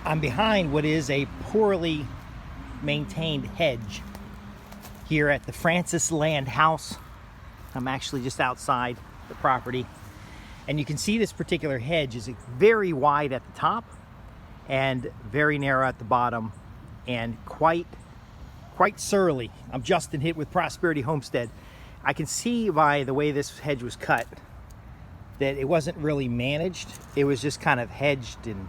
I'm behind what is a poorly maintained hedge here at the Francis Land House. I'm actually just outside the property, and you can see this particular hedge is very wide at the top and very narrow at the bottom, and quite surly. I'm Justin Hitt with Prosperity Homestead. I can see by the way this hedge was cut that it wasn't really managed. It was just kind of hedged and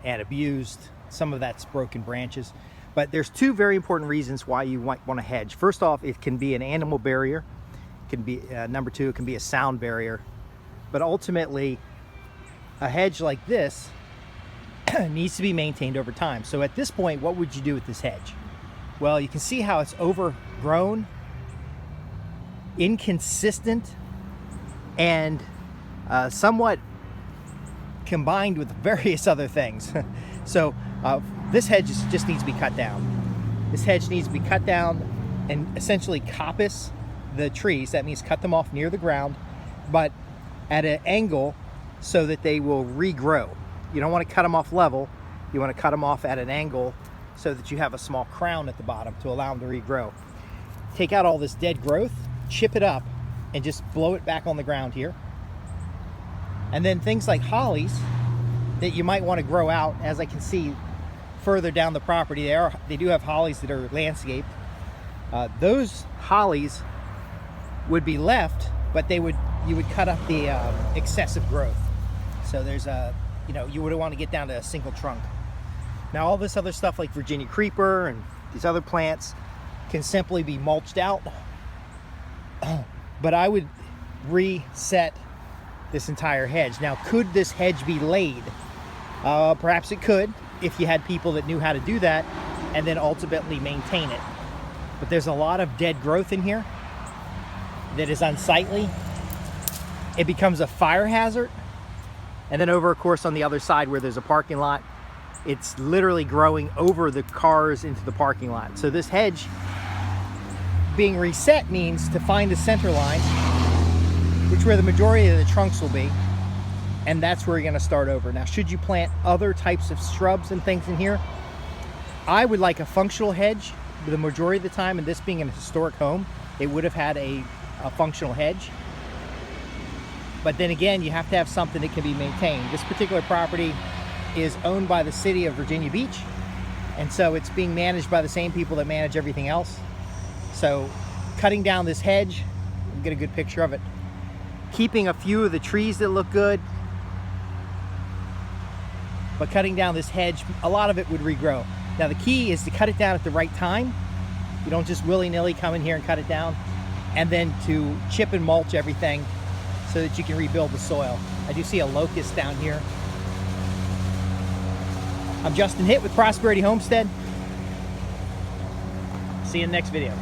abused. Some of that's broken branches. But there's two very important reasons why you might want to hedge. First off, it can be an animal barrier. It can be number two, it can be a sound barrier. But ultimately, a hedge like this needs to be maintained over time. So at this point, what would you do with this hedge? Well, you can see how it's overgrown, inconsistent, and somewhat combined with various other things. So this hedge just needs to be cut down. This hedge needs to be cut down and essentially coppice the trees. That means cut them off near the ground, but at an angle so that they will regrow. You don't want to cut them off level. You want to cut them off at an angle so that you have a small crown at the bottom to allow them to regrow. Take out all this dead growth, chip it up, and just blow it back on the ground here. And then things like hollies that you might want to grow out, as I can see further down the property, they do have hollies that are landscaped. Those hollies would be left, but you would cut up the excessive growth. So there's you would want to get down to a single trunk. Now all this other stuff like Virginia creeper and these other plants can simply be mulched out. But I would reset this entire hedge. Now, could this hedge be laid? Perhaps it could, if you had people that knew how to do that and then ultimately maintain it. But there's a lot of dead growth in here that is unsightly. It becomes a fire hazard. And then over, of course, on the other side where there's a parking lot, it's literally growing over the cars into the parking lot. So this hedge being reset means to find the center line, which where the majority of the trunks will be, and that's where you're going to start over. Now, should you plant other types of shrubs and things in here, I would like a functional hedge the majority of the time, and this being an historic home, it would have had a functional hedge. But then again, you have to have something that can be maintained. This particular property is owned by the city of Virginia Beach, and so it's being managed by the same people that manage everything else. So cutting down this hedge, we'll get a good picture of it. Keeping a few of the trees that look good, but cutting down this hedge, a lot of it would regrow. Now the key is to cut it down at the right time. You don't just willy-nilly come in here and cut it down, and then to chip and mulch everything so that you can rebuild the soil. I do see a locust down here. I'm Justin Hitt with Prosperity Homestead. See you in the next video.